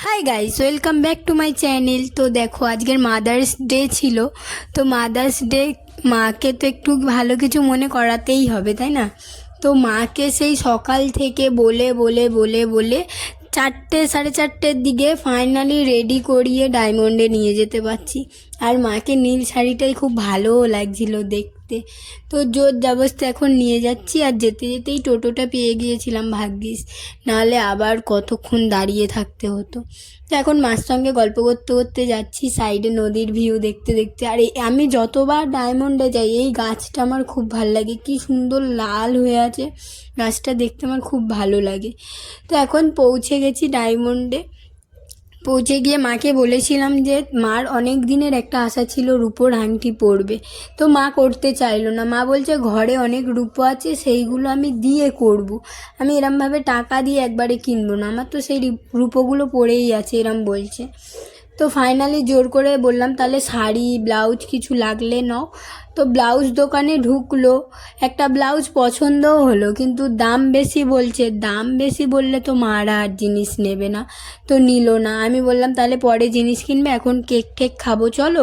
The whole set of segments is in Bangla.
Hi guys, welcome back to my channel. তো দেখো, আজকের মাদার্স ডে ছিল। তো মাদার্স ডে মাকে তো একটু ভালো কিছু মনে করাতেই হবে, তাই না? তো মাকে সেই সকাল থেকে বলে বলে বলে বলে 4টে 4:30-র দিকে ফাইনালি রেডি করিয়ে ডায়মন্ডে নিয়ে যেতে পারছি। আর মাকে নীল শাড়িটাই খুব ভালোও লাগছিল দেখতে। তো জোর জবরদস্তি এখন নিয়ে যাচ্ছি। আর যেতে যেতেই টোটোটা পেয়ে গিয়েছিলাম, ভাগ্যিস, নাহলে আবার কতক্ষণ দাঁড়িয়ে থাকতে হতো। তো এখন মার সঙ্গে গল্প করতে করতে যাচ্ছি, সাইডে নদীর ভিউ দেখতে দেখতে। আর আমি যতবার ডায়মন্ডে যাই, এই গাছটা আমার খুব ভালো লাগে, কি সুন্দর লাল হয়ে আছে গাছটা, দেখতে আমার খুব ভালো লাগে। তো এখন পৌঁছে গেছি ডায়মন্ডে। পৌঁছে গিয়ে মাকে বলেছিলাম যে মার অনেক দিনের একটা আশা ছিল রূপোর আংটি পরবে। তো মা করতে চাইলো না। মা বলছে ঘরে অনেক রূপো আছে, সেইগুলো আমি দিয়ে করব। আমি এরমভাবে টাকা দিয়ে একবারে কিনবো না, আমার তো সেই রূপোগুলো পরেই আছে, এরম বলছে। তো ফাইনালি জোর করে বললাম তাহলে শাড়ি ব্লাউজ কিছু লাগলে নাও। তো ব্লাউজ দোকানে ঢুকলো, একটা ব্লাউজ পছন্দও হলো, কিন্তু দাম বেশি বলছে। দাম বেশি বললে তো মারা আর জিনিস নেবে না, তো নিল না। আমি বললাম তাহলে পরে জিনিস কিনবে, এখন কেক টেক খাবো চলো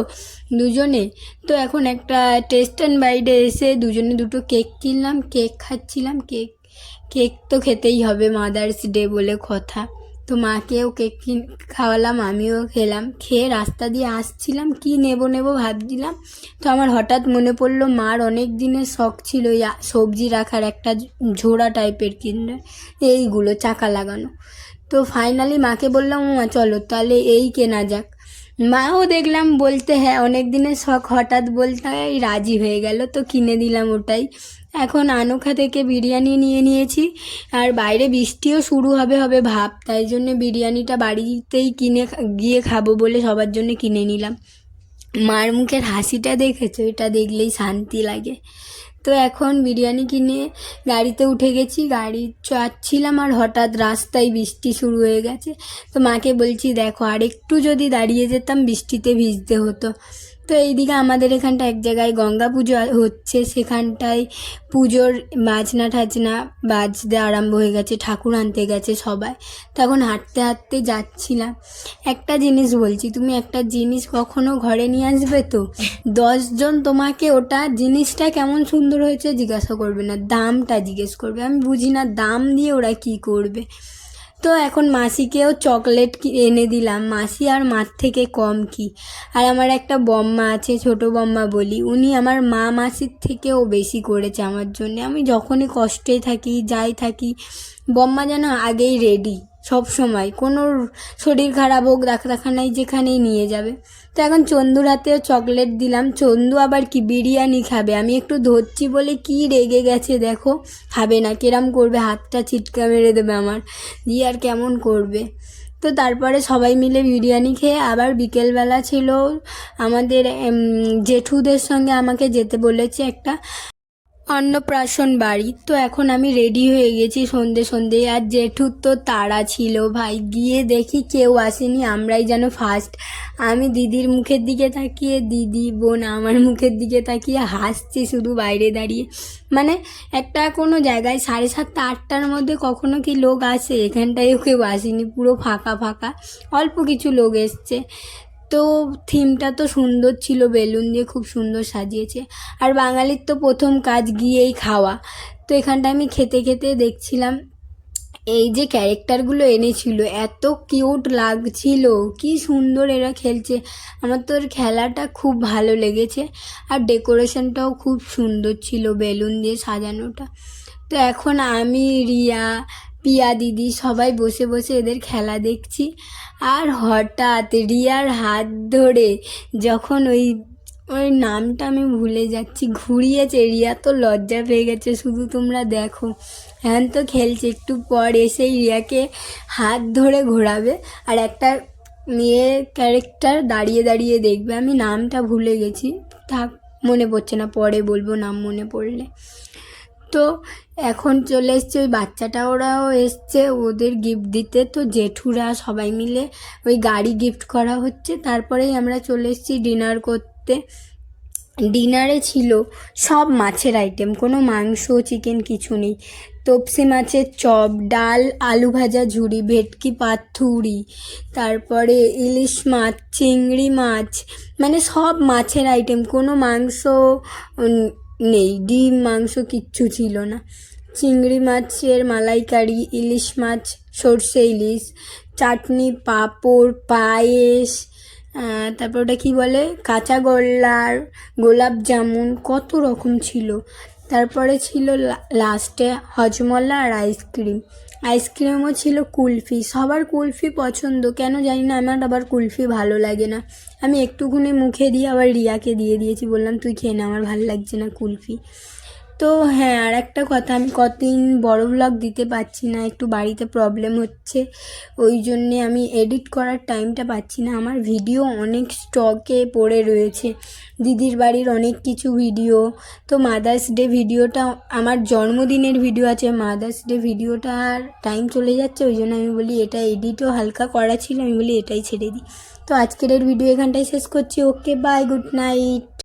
দুজনে। তো এখন একটা টেস্ট অ্যান্ড বাইডে এসে দুজনে দুটো কেক কিনলাম, কেক খাচ্ছিলাম। কেক কেক তো খেতেই হবে, মাদার্স ডে বলে কথা। তো মাকেও কেক খাওয়ালাম, আমিও খেলাম। খেয়ে রাস্তা দিয়ে আসছিলাম, কি নেব নেব ভাবছিলাম। তো আমার হঠাৎ মনে পড়লো মার অনেক দিনের শখ ছিল এই সবজি রাখার একটা ঝোড়া টাইপের কিনবে, এইগুলো চাকা লাগানো। তো ফাইনালি মাকে বললাম মা চলো তাহলে এই কেনা যাক। মাও দেখলাম বলতে হ্যাঁ অনেক দিনের শখ, হঠাৎ বলতে রাজি হয়ে গেল, তো কিনে দিলাম ওটাই। এখন আনোখা থেকে বিরিয়ানি নিয়ে নিয়েছি। আর বাইরে বৃষ্টিও শুরু হবে হবে ভাব, তাই জন্য বিরিয়ানিটা বাড়িতেই কিনে গিয়ে খাবো বলে সবার জন্য কিনে নিলাম। মার মুখের হাসিটা দেখেছো, এটা দেখলেই শান্তি লাগে। তো এখন বিরিয়ানি কিনে গাড়িতে উঠে গেছি, গাড়ি চাচ্ছিলাম আর হঠাৎ রাস্তায় বৃষ্টি শুরু হয়ে গেছে। তো মাকে বলছি দেখো আর একটু যদি দাঁড়িয়ে যেতাম বৃষ্টিতে ভিজতে হতো। তো এইদিকে আমাদের এখানটা এক জায়গায় গঙ্গা পুজো হচ্ছে, সেখানটায় পুজোর বাজনা টাজনা বাজতে আরম্ভ হয়ে গেছে, ঠাকুর আনতে গেছে সবাই। তখন হাঁটতে হাঁটতে যাচ্ছিলাম। একটা জিনিস বলছি, তুমি একটা জিনিস কখনো ঘরে নিয়ে আসবে তো 10জন তোমাকে ওটা জিনিসটা কেমন সুন্দর হয়েছে জিজ্ঞাসা করবে না, দামটা জিজ্ঞেস করবে। আমি বুঝি না দাম দিয়ে ওরা কি করবে। তো এখন মাসিকেও চকলেট এনে দিলাম, মাসি আর মার থেকে কম কি। আর আমার একটা বম্মা আছে, ছোট বম্মা বলি, উনি আমার মা মাসির থেকেও বেশি করেছে আমার জন্য। আমি যখনই কষ্টে থাকি যাই থাকি, বম্মা যেন আগেই রেডি, সব সময় কোনো শরীর খারাপ হোক ডাক্তারখানায় যেখানেই নিয়ে যাবে। তো এখন চন্দুর হাতেও চকলেট দিলাম। চন্দু আবার কি বিরিয়ানি খাবে, আমি একটু ধরছি বলে কি রেগে গেছে দেখো, খাবে না, কেরাম করবে, হাতটা ছিটকা মেরে দেবে আমার দিয়ে, আর কেমন করবে। তো তারপরে সবাই মিলে বিরিয়ানি খেয়ে আবার বিকেলবেলা ছিল আমাদের জেঠুদের সঙ্গে আমাকে যেতে বলেছে একটা অন্নপ্রাশন বাড়ি। তো এখন আমি রেডি হয়ে গেছি সন্ধে সন্ধে, আর জেঠুর তো তাড়া ছিল ভাই, গিয়ে দেখি কেউ আসেনি, আমরাই যেন ফার্স্ট। আমি দিদির মুখের দিকে তাকিয়ে, দিদি বোন আমার মুখের দিকে তাকিয়ে হাসছি শুধু বাইরে দাঁড়িয়ে। মানে একটা কোনো জায়গায় 7:30 8টার মধ্যে কখনো কি লোক আসে, এখানটায়ও কেউ আসেনি, পুরো ফাঁকা ফাঁকা, অল্প কিছু লোক এসছে। তো থিমটা তো সুন্দর ছিল, বেলুন দিয়ে খুব সুন্দর সাজিয়েছে। আর বাঙালির তো প্রথম কাজ গিয়েই খাওয়া। তো এখানটা আমি খেতে খেতে দেখছিলাম এই যে ক্যারেক্টারগুলো এনেছিল, এত কিউট লাগছিল, কি সুন্দর এরা খেলছে। আমার তো ওর খেলাটা খুব ভালো লেগেছে। আর ডেকোরেশনটাও খুব সুন্দর ছিল, বেলুন দিয়ে সাজানোটা। তো এখন আমি, রিয়া, পিয়া দিদি সবাই বসে বসে এদের খেলা দেখছি। আর হঠাৎ রিয়ার হাত ধরে যখন ওই ওই নামটা আমি ভুলে যাচ্ছি ঘুরিয়েছে, রিয়া তো লজ্জা পেয়ে গেছে, শুধু তোমরা দেখো। এখন তো খেলছে, একটু পর এসেই রিয়াকে হাত ধরে ঘোরাবে, আর একটা মেয়ের ক্যারেক্টার দাঁড়িয়ে দাঁড়িয়ে দেখবে। আমি নামটা ভুলে গেছি, থাক, মনে পড়ছে না, পরে বলবো নাম মনে পড়লে। তো এখন চলে এসছে ওই বাচ্চাটা, ওরাও এসছে ওদের গিফট দিতে। তো জেঠুরা সবাই মিলে ওই গাড়ি গিফট করা হচ্ছে, তারপরেই আমরা চলে এসেছি ডিনার করতে। ডিনারে ছিল সব মাছের আইটেম, কোনো মাংস চিকেন কিছু নেই। তপসি মাছের চপ, ডাল, আলু ভাজা ঝুরি, ভেটকি পাতুরি, তারপরে ইলিশ মাছ, চিংড়ি মাছ, মানে সব মাছের আইটেম, কোনো মাংস নেই, ডিম মাংস কিচ্ছু ছিল না। চিংড়ি মাছের মালাইকারি, ইলিশ মাছ, সর্ষে ইলিশ, চাটনি, পাঁপড়, পায়েস, তারপর ওটা কী বলে, কাঁচা গোল্লার, গোলাপ জামুন, কত রকম ছিল। তারপরে ছিল লাস্টে হজমোলা আর আইসক্রিমও ছিল, কুলফি। সবার কুলফি পছন্দ, কেন জানি না আমার আবার কুলফি ভালো লাগে না। আমি একটুখানি মুখে দিয়ে আবার রিয়াকে দিয়ে দিয়েছি, বললাম তুই খেয়ে না, আমার ভালো লাগছে না কুলফি। তো হ্যাঁ, আর একটা কথা, আমি কতদিন বড় ব্লগ দিতে পারছি না, একটু বাড়িতে প্রবলেম হচ্ছে, ওই জন্যে আমি এডিট করার টাইমটা পাচ্ছি না। আমার ভিডিও অনেক স্টকে পড়ে রয়েছে, দিদির বাড়ির অনেক কিছু ভিডিও। তো মাদার্স ডে ভিডিওটা, আমার জন্মদিনের ভিডিও আছে, মাদার্স ডে ভিডিওটার টাইম চলে যাচ্ছে, ওই জন্য আমি বলি এটা এডিটও হালকা করা ছিল, আমি বলি এটাই ছেড়ে দিই। তো আজকের ভিডিও এখানটাই শেষ করছি। ওকে, বাই, গুড নাইট।